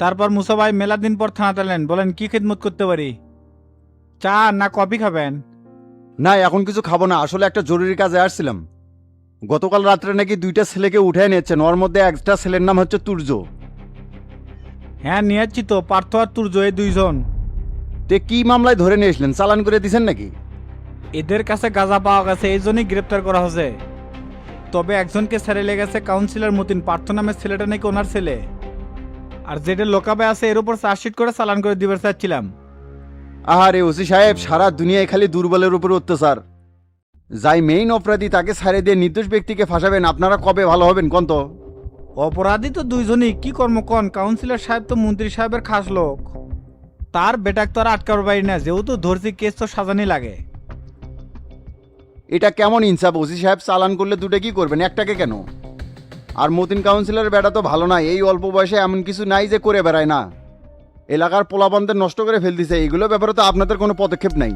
তারপর মুসা ভাই মেলা দিন পর থানাতে এলেন, বলেন কি খেদমত করতে পারি? চা না কফি খাবেন? না, এখন কিছু খাবো না, আসলে একটা জরুরি কাজে আসছিলাম। গতকাল রাত্রে নাকি দুইটা ছেলেকে উঠে নিয়েছেন, ওর মধ্যে একটা ছেলের নাম হচ্ছে তুর্য। হ্যাঁ নিয়ে যাচ্ছি তো, পার্থ আর তুর্য এই দুইজন। তে কি মামলায় ধরে নিয়ে এসলেন, চালান করে দিছেন নাকি? এদের কাছে গাঁজা পাওয়া গেছে, এই জন্যই গ্রেপ্তার করা হয়েছে। তবে একজনকে ছেড়ে লেগেছে, কাউন্সিলর মতিন, পার্থ নামের ছেলেটা নাকি ওনার ছেলে। আর যেটা লোকাবে আছে এর উপর চার্জশিট করে চালান করে দিবার চাচ্ছিলাম। আহারে ওসি সাহেব, সারা দুনিয়ায় খালি দুর্বলের উপর অত্যাচার। যাই মেইন অপরাধী তাকে ছাড়ে দিয়ে নির্দোষ ব্যক্তিকে ফাঁসাবেন, আপনারা কবে ভালো হবেন কোন তো? অপরাধী তো দুইজনই, কি কর্ম কন? কাউন্সিলর সাহেব তো মন্ত্রী সাহেবের খাস লোক, তার বেটাক তো আর আটকাবার পারি না, যেহেতু ধরছি কেস তো সাজানি লাগে। এটা কেমন ইনসাফ ওসি সাহেব, চালান করলে দুটো কি করবেন, একটাকে কেন? আর মতিন কাউন্সিলর বেটা তো ভালো না, এই অল্প বয়সে এমন কিছু নাই যে করে বেড়ায় না, এলাকার পোলাপানদের নষ্ট করে ফেলতেছে, এগুলো ব্যাপারে তো আপনাদের কোনো পদক্ষেপ নাই?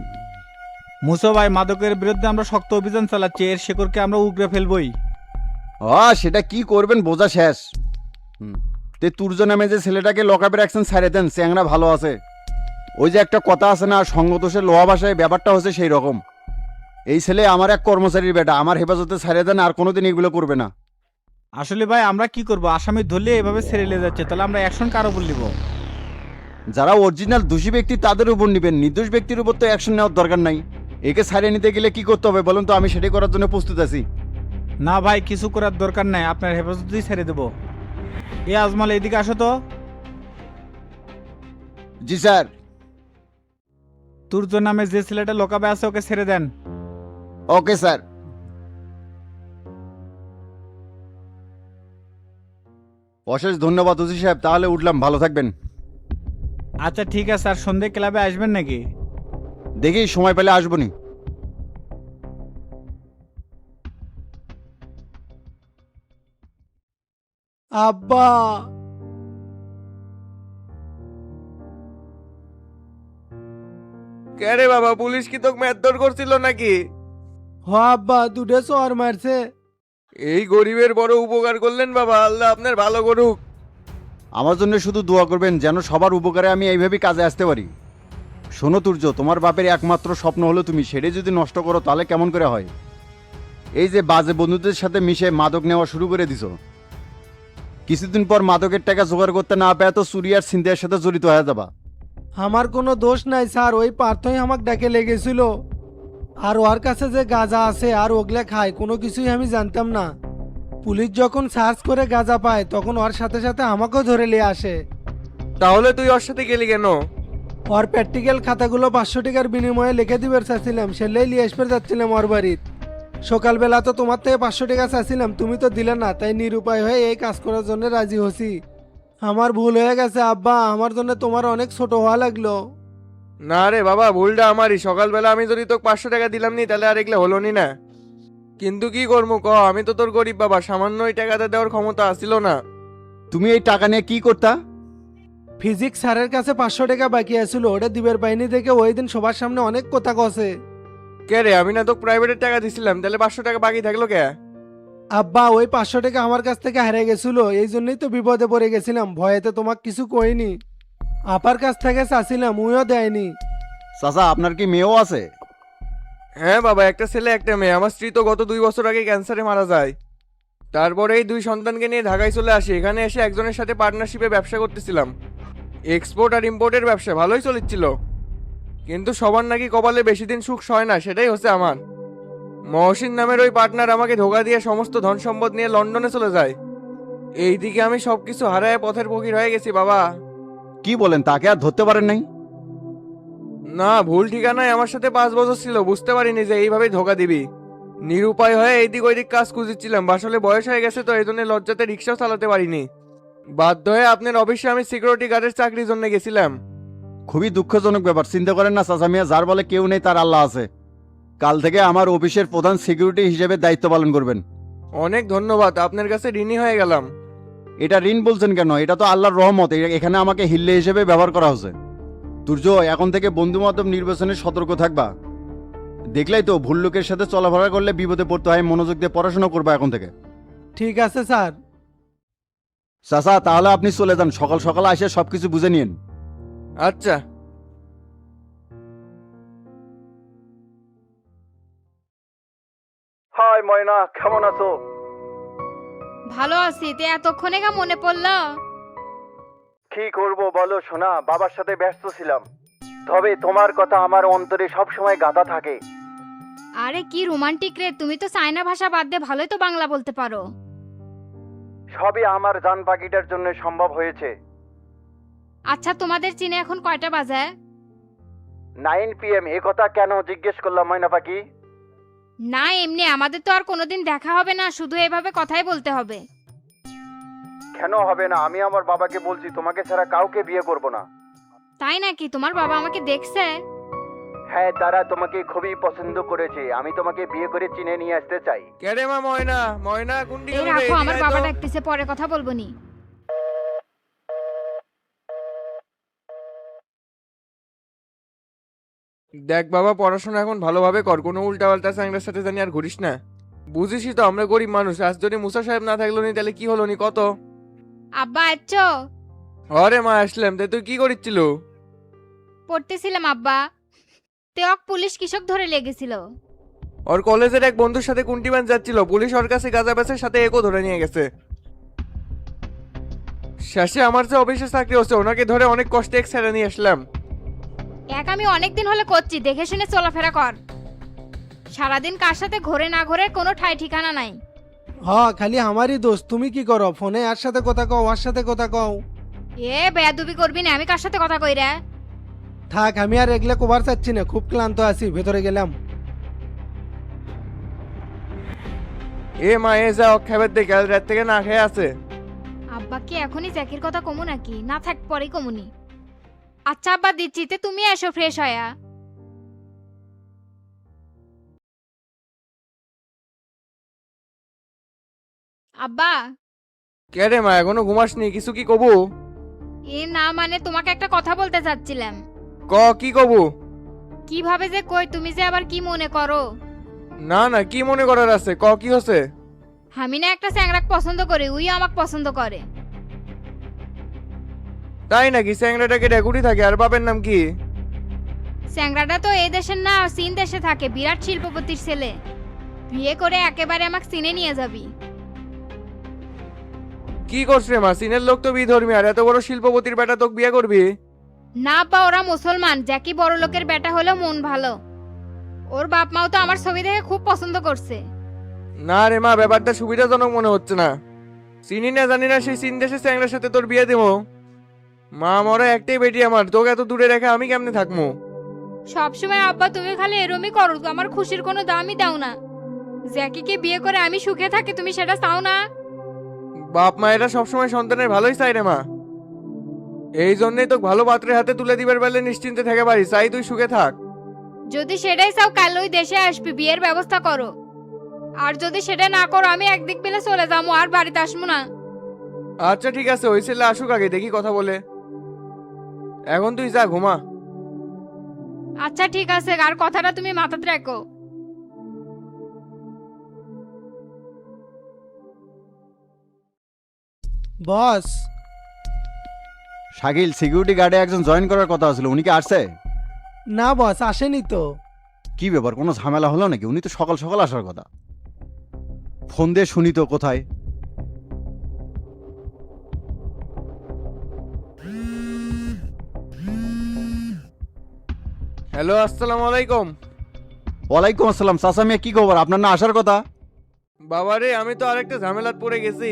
মুসো ভাই, মাদকের বিরুদ্ধে আমরা শক্ত অভিযান চালাচ্ছি, এর শেকড়কে আমরা উগড়ে ফেলবই। সেটা কি করবেন বোঝা শেষ। হুম। তে তুর্য নামে যে ছেলেটাকে লকআপে রাখছেন ছাড়ে দেন, চ্যাংরা ভালো আছে। ওই যে একটা কথা আছে না, সঙ্গদোষের লোহা ভাষায়, ব্যাপারটা হচ্ছে সেই রকম। এই ছেলে আমার এক কর্মচারীর বেটা, আমার হেফাজতে ছাড়ে দেন, আর কোনোদিন এগুলো করবে না। আসলে ভাই আমরা কি করব, আসামি ধরলে এভাবে ছেড়ে নিয়ে যাচ্ছে, তাহলে আমরা অ্যাকশন কার উপর নিব? যারা অরিজিনাল দোষী ব্যক্তি তাদের উপর নেবেন, নির্দোষ ব্যক্তির উপর তো অ্যাকশন নেওয়ার দরকার নাই। একে ছাড়িয়ে নিতে গেলে কি করতে হবে বলুন তো, আমি সেটাই করার জন্য প্রস্তুত আছি। না ভাই, কিছু করার দরকার নাই, আপনার হেফাজতেই ছেড়ে দেবো। এ আজমাল, এদিকে আসো তো। জি স্যার। তুর্য নামে যে ছেলেটা লোকাবে আছে ওকে ছেড়ে দেন। Okay sir. অশেষ ধন্যবাদ ওসি সাহেব, তাহলে উঠলাম, ভালো থাকবেন। আচ্ছা ঠিক আছে, আর সন্ধে ক্লাবে আসবেন নাকি? দেখি সময় পেলে আসবনি। আব্বা, কে রে বাবা, পুলিশ কি তোকে মারধর করছিল নাকি? হ আব্বা, দুটো চর মারছে। এই গরিবের বড় উপকার করলেন বাবা, আল্লাহ আপনার ভালো করুক। আমার জন্য শুধু দোয়া করবেন যেন সবার উপকারে আমি এইভাবেই কাজে আসতে পারি। শোনো তুর্য, তোমার বাপের একমাত্র স্বপ্ন হলো তুমি, সেটাই যদি নষ্ট করো তাহলে কেমন করে হয়? এই যে বাজে বন্ধুদের সাথে মিশে মাদক নেওয়া শুরু করে দিছো, কিছুদিন পর মাদকের টাকা জোগাড় করতে না পায় তো চুরি আর ছিনতাইয়ের সাথে জড়িত হয়ে যাবা। আমার কোনো দোষ নাই স্যার, ওই পার্থই আমাকে ডাকে লেগেছিল। আর ওর কাছে যে গাঁজা আছে আর ওগুলা খায়, কোনো কিছুই আমি জানতাম না। পুলিশ যখন সার্চ করে গাঁজা পায় তখন ওর সাথে সাথে আমাকেও ধরে নিয়ে আসে। তাহলে তুই ওর সাথে গেলি কেন? ওর প্র্যাকটিক্যাল খাতাগুলো 500 টাকার বিনিময়ে লিখে দিবার চাচ্ছিলাম, সেলাই লিয়ে আসবে যাচ্ছিলাম ওর বাড়ির। সকালবেলা তো তোমার থেকে 500 টাকা চাচ্ছিলাম, তুমি তো দিলে না, তাই নিরুপায় হয়ে এই কাজ করার জন্য রাজি হছি। আমার ভুল হয়ে গেছে আব্বা, আমার জন্য তোমার অনেক ছোট হওয়া লাগলো। না রে বাবা, ভুলটা আমারই। সকালবেলা আমি যদি তোকে 500 টাকা দিলাম নি তাহলে আর এগুলো হলো নি না। কিন্তু কি করবো ক, আমি তো তোর গরিব বাবা, সামান্য ওই টাকাটা দেওয়ার ক্ষমতা আসছিল না। তুমি এই টাকা নিয়ে কি করতা? ফিজিক্স স্যারের কাছে 500 টাকা বাকি আছিল, ওটা দিবের পাইনি দেখে ওই দিন সবার সামনে অনেক কথা কছে। কে রে, আমি না তোকে প্রাইভেটের টাকা দিছিলাম, তাহলে 500 টাকা বাকি থাকলো কে? আব্বা, ওই 500 টাকা আমার কাছ থেকে হারিয়ে গেছিল, এই জন্যই তো বিপদে পড়ে গেছিলাম, ভয়েতে তোমাকে কিছু কইনি। আপার কাছ থেকে চাচ্ছিলাম, উইও দেয়নি। চাচা, আপনার কি মেয়েও আছে? হ্যাঁ বাবা, একটা ছেলে একটা মেয়ে। আমার স্ত্রী তো গত 2 বছর আগে ক্যান্সারে মারা যায়। তারপরে এই 2 সন্তানকে নিয়ে ঢাকায় চলে আসি। এখানে এসে একজনের সাথে পার্টনারশিপে ব্যবসা করতেছিলাম, এক্সপোর্ট আর ইম্পোর্টের ব্যবসা, ভালোই চলেছিল। কিন্তু সবার নাকি কপালে বেশি দিন সুখ সয় না, সেটাই হচ্ছে আমার। মহসিন নামের ওই পার্টনার আমাকে ধোকা দিয়ে সমস্ত ধন সম্পদ নিয়ে লন্ডনে চলে যায়। এইদিকে আমি সবকিছু হারায় পথের ফকির হয়ে গেছি বাবা। কি বলেন, তাকে আর ধরতে পারেন নাই? না, ভুল ঠিকানায় আমার সাথে 5 বছর ছিল, বুঝতে পারিনি যে এইভাবেই ধোকা দিবি। নিরুপায় হয়ে এইদিক ওইদিক কাজ খুঁজেছিলাম, আসলে বয়স হয়ে গেছে তো এই জন্য লজ্জাতে রিক্সাও চালাতে পারিনি। বাধ্য হয়ে আপনার অফিসে আমি সিকিউরিটি গার্ডের চাকরির জন্য গেছিলাম। খুবই দুঃখজনক ব্যাপার, চিন্তা করেন না চাচা মিয়া, যার বলে কেউ নেই তার আল্লাহ আছে। কাল থেকে আমার অফিসের প্রধান সিকিউরিটি হিসেবে দায়িত্ব পালন করবেন। অনেক ধন্যবাদ, আপনার কাছে ঋণী হয়ে গেলাম। এটা ঋণ বলছেন কেন? এটা তো আল্লাহর রহমত, এখানে আমাকে হিল্লে হিসেবে ব্যবহার করা হচ্ছে। তুর্য, এখন থেকে বন্ধু বান্ধব নির্বাচনে সতর্ক থাকবা। দেখলাই তো, ভুল লোকের সাথে চলাফেরা করলে বিপদে পড়তে হয়, মনোযোগ দিয়ে পড়াশোনা করবা এখন থেকে। ঠিক আছে স্যার। চাচা তাহলে আপনি চলে যান, সকাল সকাল এসে সবকিছু বুঝে নিন। আচ্ছা। হাই ময়না, কেমন আছো? ভালো আছি। তে এতক্ষণে কা মনে পড়লো? কি করব বলো সোনা, বাবার সাথে ব্যস্ত ছিলাম। তবে তোমার কথা আমার অন্তরে সব সময় গাঁথা থাকে। আরে কি রোমান্টিক রে, তুমি তো চায়না ভাষা বাদ দিয়ে ভালোই তো বাংলা বলতে পারো। সবই আমার জান পাখিটার জন্য সম্ভব হয়েছে। আচ্ছা, তোমাদের চীনে এখন কয়টা বাজে? 9 PM। এ কথা কেন জিজ্ঞেস করলাম ময়না পাখি? না এমনি, আমাদের তো আর কোনোদিন দেখা হবে না, শুধু এভাবে কথাই বলতে হবে। কেন হবে না? আমি আমার বাবাকে বলছি তোমাকে ছাড়া কাউকে বিয়ে করব না। তাই নাকি? তোমার বাবা আমাকে দেখছে? হ্যাঁ, তারা তোমাকে খুবই পছন্দ করেছে। আমি তোমাকে বিয়ে করে চিনে নিয়ে আসতে চাই। কেরে মা ময়না, ময়না কোনটি এই রাখো, আমার বাবা ডাকতেছে, পরে কথা বলবো নি। দেখ বাবা, পড়াশোনা এখন ভালোভাবে কর, কোনো উল্টাপাল্টা চ্যাংড়ার সাথে জানি আর ঘুরিস না। বুঝিসই তো আমরা গরিব মানুষ, আজ যদি মুসা সাহেব না থাকলো নি তাহলে কি হলো নি কত। আব্বা আচ্ছো? হরে মা আসলাম, তে তুই কি করিচ্ছিল? পড়তেছিলাম আব্বা। তেওক পুলিশ কৃষক ধরে লেগেছিল। ওর কলেজের এক বন্ধুর সাথে কুন্টিবান যাচ্ছিল, পুলিশ ওর কাছে গাঁজা বেচের সাথে একও ধরে নিয়ে গেছে। শেষে আমার যে অফিসে চাকরি হচ্ছে, ওনাকে ধরে অনেক কষ্টে এক ছেড়ে নিয়ে আসলাম। এক আমি অনেকদিন হলে করছি, দেখে শুনে চলাফেরা কর। সারাদিন কার সাথে ঘোরে না ঘোরে কোনো ঠাই ঠিকানা নাই। হ, খালি আমারই দোষ। তুমি কি করো? ফোনে আর সাথে কথা কও, ওর সাথে কথা কও। এ বেয়াদবি করবি না, আমি কার সাথে কথা কই রে? থাক, আমি আর এগুলা কভার চাচ্ছি না, খুব ক্লান্ত আছি, ভেতরে গেলাম। এ মা, এ যা অক্ষেপের দেখে আজ রাত থেকে না খেয়ে আছে। আব্বা কি এখনই জ্যাকির কথা কমু নাকি? না থাক, পরেই কমুনি। আচ্ছা আব্বা দিচ্ছি, তে তুমি এসো ফ্রেশ হয়া। আব্বা। কে রে মা, এখনো ঘুমাসনি? কিছু কি কবু? এ না মানে তোমাকে একটা কথা বলতে চাচ্ছিলাম। ক, কি কবু? কিভাবে যে কই, তুমি যে আবার কি মনে করো? না না, কি মনে করার আছে, ক কি হচ্ছে? আমি না একটা চ্যাংরাক পছন্দ করি, উই আমাকে পছন্দ করে। তাই নাকি? স্যাংরাটাকে ডেকুটি থাকে, আর বাপের নাম কি? চ্যাংরাটা তো এই দেশের না, চীন দেশে থাকে, বিরাট শিল্পপতির ছেলে। বিয়ে করে একেবারে আমাকে চীনে নিয়ে যাবি। কি করছে মা? চীনের লোক তো বিধর্মী, আর এত বড় শিল্পপতির বেটা তোকে বিয়ে করবি? না আব্বা, ওরা মুসলমান, জ্যাকি বড় লোকের বেটা হলেও মন ভালো। ওর বাপ মাও তো আমার ছবি দেখে খুব পছন্দ করছে। না রে মা, ব্যাপারটা সুবিধাজনক মনে হচ্ছে না। চিনি না জানি না সেই চীন দেশের চ্যাংরার সাথে তোর বিয়ে দেবো? মা, মরা একটাই বেটি আমার, তোকে এত দূরে রেখে আমি কেমনে থাকবো? সবসময় আব্বা তুমি খালি এরমই করো, আমার খুশির কোনো দামই দাও না। জ্যাকিকে বিয়ে করে আমি সুখে থাকি, তুমি সেটা চাও না? বাপ মায়েরা সবসময় সন্তানের ভালোই চাই রে মা। এই জন্যই তো ভালো পাত্রের হাতে তুলে দিবার বেলে নিশ্চিন্তে থেকে পারি, চাই তুই সুখে থাক। যদি সেটাই চাও, কাল ওই দেশে আসবি, বিয়ের ব্যবস্থা করো। আর যদি সেটা না করো, আমি একদিক পেলে চলে যাবো, আর বাড়িতে আসবো না। আচ্ছা ঠিক আছে, ওই ছেলে আসুক আগে, দেখি কথা বলে। এখন তুই যা ঘুমা। আচ্ছা ঠিক আছে, আর কথাটা তুমি মাথাতে রাখো। বস। শাকিল, সিকিউরিটি গার্ডে একজন জয়েন করার কথা ছিল, উনি কি আসছে? না বস, আসেনি তো। কি ব্যাপার, কোনো ঝামেলা হলো নাকি? উনি তো সকাল সকাল আসার কথা। ফোন দিয়ে শুনি তো কোথায়। হ্যালো, আসসালামু আলাইকুম। ওয়ালাইকুম আসসালাম। চাচা মিয়া, কি খবর? আপনার না আসার কথা। বাবারে, আমি তো আরেকটা ঝামেলাত পড়ে গেছি।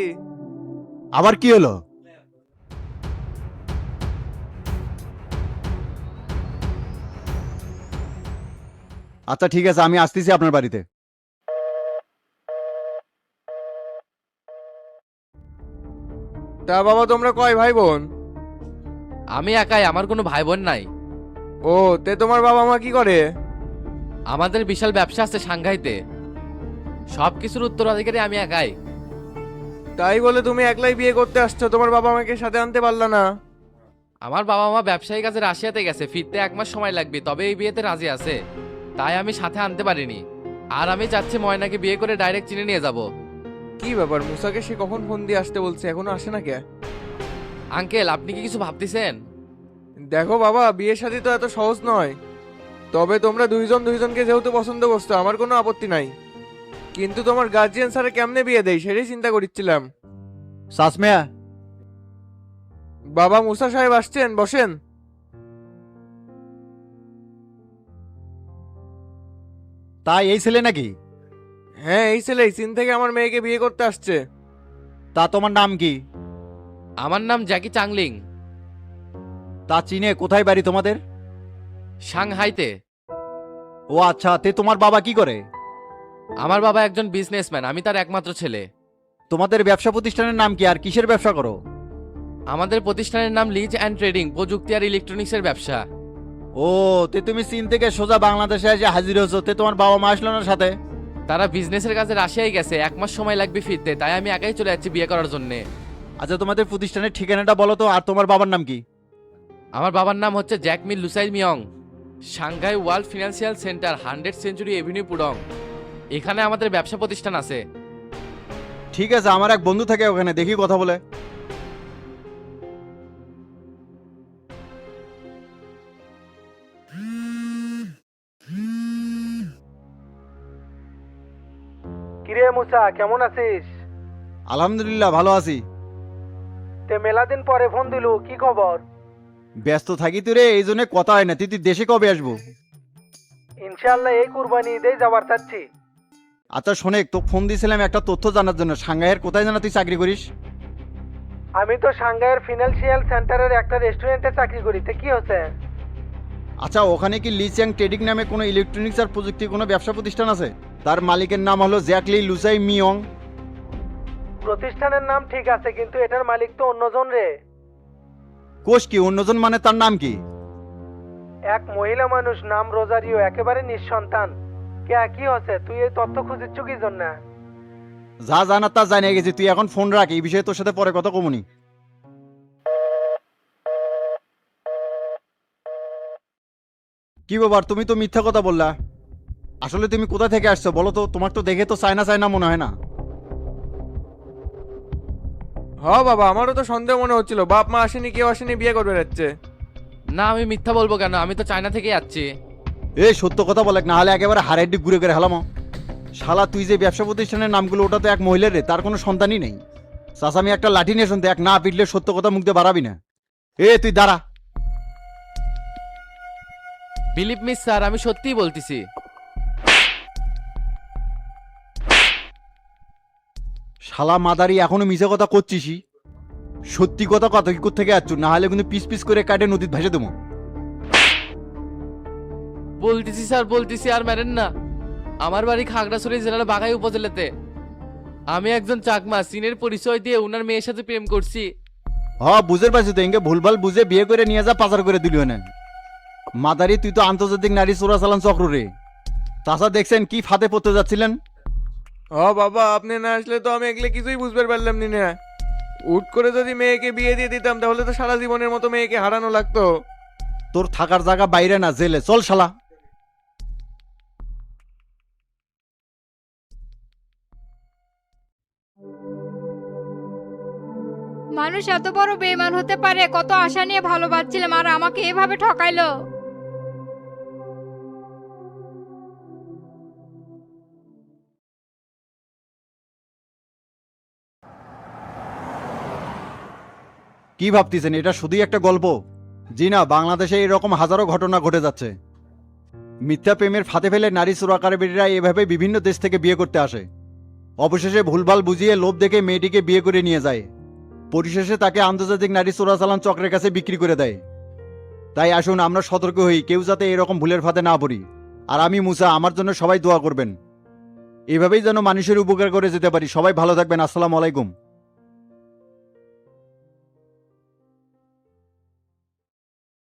আবার কি হলো? আচ্ছা ঠিক আছে, আমি আসতেছি আপনার বাড়িতে। তা বাবা, তোমরা কয় ভাই বোন? আমি একাই, আমার কোনো ভাই বোন নাই। ও, তে তোমার বাবা মা কি করে? আমাদের বিশাল ব্যবসা আছে সাংঘাইতে, সব কিছুর উত্তরাধিকারী আমি একাই। তাই বলে তুমি একলাই বিয়ে করতে আসছো? তোমার বাবা মাকে সাথে আনতে পারলা না? আমার বাবা মা ব্যবসায়ী কাজে রাশিয়াতে গেছে, ফিরতে 1 মাস সময় লাগবে, তবে এই বিয়েতে রাজি আছে, তাই আমি সাথে আনতে পারিনি। আর আমি চাচ্ছি ময়নাকে বিয়ে করে ডাইরেক্ট চিনে নিয়ে যাব। কি ব্যাপার, মুসাকে সে কখন ফোন দিয়ে আসতে বলছে, এখনো আসে না কে? আঙ্কেল আপনি কি কিছু ভাবতেছেন? দেখো বাবা, বিয়ের শাদী তো এত সহজ নয়। তবে তোমরা দুইজন দুইজনকে যেহেতু পছন্দ করছো আমার কোনো আপত্তি নাই, কিন্তু তোমার গার্জিয়ান স্যারে কেমনে বিয়ে দেয় সেটাই চিন্তা করছিলাম। সাসমিয়া, বাবা মুসা সাহেব আসছেন, বসেন। তাই এই ছেলে নাকি? হ্যাঁ এই ছেলেই চীন থেকে আমার মেয়েকে বিয়ে করতে আসছে। তা তোমার নাম কি? আমার নাম জ্যাকি চাংলিং। তা চীনে কোথায় বাড়ি তোমাদের? সাংহাইতে। ও আচ্ছা, তে তোমার বাবা কি করে? আমার বাবা একজন বিজনেসম্যান, আমি তার একমাত্র ছেলে। তোমাদের ব্যবসা প্রতিষ্ঠানের নাম কি আর কিসের ব্যবসা করো? আমাদের প্রতিষ্ঠানের নাম লিজ অ্যান্ড ট্রেডিং, প্রযুক্তি আর ইলেকট্রনিক্সের ব্যবসা। ও, তে তুমি চীন থেকে সোজা বাংলাদেশে এসে হাজির হয়েছো, তে তোমার বাবা মা আসলো না সাথে? তারা বিজনেসের কাজে রাশিয়ায় গেছে, 1 মাস সময় লাগবে ফিরতে, তাই আমি একাই চলে যাচ্ছি বিয়ে করার জন্য। আচ্ছা, তোমাদের প্রতিষ্ঠানের ঠিকানাটা বলো তো, আর তোমার বাবার নাম কি? আমার বাবার নাম হচ্ছে জ্যাকমিল লুসাই মিয়ং, Shanghai world financial centre, 100 century avenue Pudong. এখানে আমাদের ব্যবসা প্রতিষ্ঠান আছে। ঠিক আছে, আমার এক বন্ধু থাকে ওখানে, দেখি কথা বলে। কিরে মুসা, কেমন আছিস? আলহামদুলিল্লাহ ভালো আছি। তে মেলা দিন পরে ফোন দিলু, কি খবর? ব্যস্ত থাকি তো রে, এই জন্য কথা হয় না। তুই দেশে কবে আসবো? ইনশাআল্লাহ এই কুরবানি ঈদেই যাবার চাচ্ছি। আচ্ছা শোনে, তো ফোন দিয়েছিলাম একটা তথ্য জানার জন্য। সাংহাইয়ের কোথায় জানা তুই চাকরি করিস? আমি তো সাংহাইয়ের ফিনান্সিয়াল সেন্টারের একটা রেস্টুরেন্টে চাকরি করি, তে কি হচ্ছে? আচ্ছা, ওখানে কি লিচিয়াং ট্রেডিং নামে কোনো ইলেকট্রনিক্স আর প্রযুক্তির কোনো ব্যবসা প্রতিষ্ঠান আছে? তার মালিকের নাম হলো জ্যাকলি লুসাই মিয়ং। প্রতিষ্ঠানের নাম ঠিক আছে, কিন্তু এটার মালিক তো অন্যজন রে। কোষ কি অন্যজন, মানে তার নাম কি? এক মহিলা মানুষ, নাম রোজারিও, একেবারে নিঃসন্তান। কে কি হচ্ছে, তুই এই তথ্য খুঁজিচ্ছ কি জন্য? যা জানার তা জানিয়ে গেছি, তুই এখন ফোন রাখ, এই বিষয়ে তোর সাথে পরে কথা কমুনি। কি ব্যাপার, তুমি তো মিথ্যা কথা বললা। আসলে তুমি কোথা থেকে আসছো বলো তো? তোমার তো দেখে তো চায়না চায়না মনে হয় না। হ বাবা, আমারও তো সন্দেহ মনে হচ্ছিল, বাপ মা আসেনি, কেউ আসেনি, বিয়ে করবে যাচ্ছে। না আমি মিথ্যা বলবো কেন, আমি তো চায়না থেকে যাচ্ছি। এই সত্য কথা বলে, না হলে একেবারে হারাইডি ঘুরে করে হেলামো। শালা, তুই যে ব্যবসা প্রতিষ্ঠানের নামগুলো, ওটা তো এক মহিলার রে, তার কোনো সন্তানই নেই। চাচা, আমি একটা লাঠি নিয়ে শুনতে, এক না পিটলে সত্য কথা মুখ দিয়ে বাড়াবি না। তুই দাঁড়া। বিলিভ মি স্যার, আমি সত্যিই বলতেছি। শালা মাদারি, এখনো মিছে কথা করছিসই? সত্যি কথা কত কি থেকে আসছো, না হলে কিন্তু পিস পিস করে কাটে নদীত ভেসে দেবো। বলতেছি স্যার, বলতেছি, আর মেরেন না। আমার বাড়ি খাগড়াছড়ি জেলার বাঘাই উপজেলাতে। আমি একজন চাকমা, চীনের পরিচয় দিয়ে ওনার মেয়ের সাথে প্রেম করছি। বুঝতে পারছি তো, এঙ্গে ভুলভাল বুঝে বিয়ে করে নিয়ে যা, পাচার করে দিল না। মাদারি, তুই তো আন্তর্জাতিক নারী চোরাচালান চক্র রে। চাচা দেখছেন কি ফাঁদে পড়তে যাচ্ছিলেন? হ বাবা, আপনি না আসলে তো আমি এগুলো কিছুই বুঝতে পারলাম নি না। উট করে যদি মেয়েকে বিয়ে দিয়ে দিতাম তাহলে তো সারা জীবনের মতো মেয়েকে হারানো লাগতো। তোর থাকার জায়গা বাইরে না, জেলে চল শালা। মানুষ এত বড় বেঈমান হতে পারে? কত আশা নিয়ে ভালোবাসছিলাম, আর আমাকে এভাবে ঠকাইলো। কি ভাবতেছেন এটা শুধুই একটা গল্প? জি না, বাংলাদেশে এরকম হাজারো ঘটনা ঘটে যাচ্ছে। মিথ্যা প্রেমের ফাঁদে ফেলে নারী চোরাকারীরা এভাবে বিভিন্ন দেশ থেকে বিয়ে করতে আসে। অবশেষে ভুলভাল বুঝিয়ে লোভ দেখে মেয়েটিকে বিয়ে করে নিয়ে যায়। পরিশেষে তাকে আন্তর্জাতিক নারী চোরাচালান চক্রের কাছে বিক্রি করে দেয়। তাই আসুন আমরা সতর্ক হই, কেউ যাতে এরকম ভুলের ফাঁদে না পড়ি। আর আমি মুসা, আমার জন্য সবাই দোয়া করবেন। এভাবেই যেন মানুষের উপকার করে যেতে পারি। সবাই ভালো থাকবেন। আসসালামু আলাইকুম।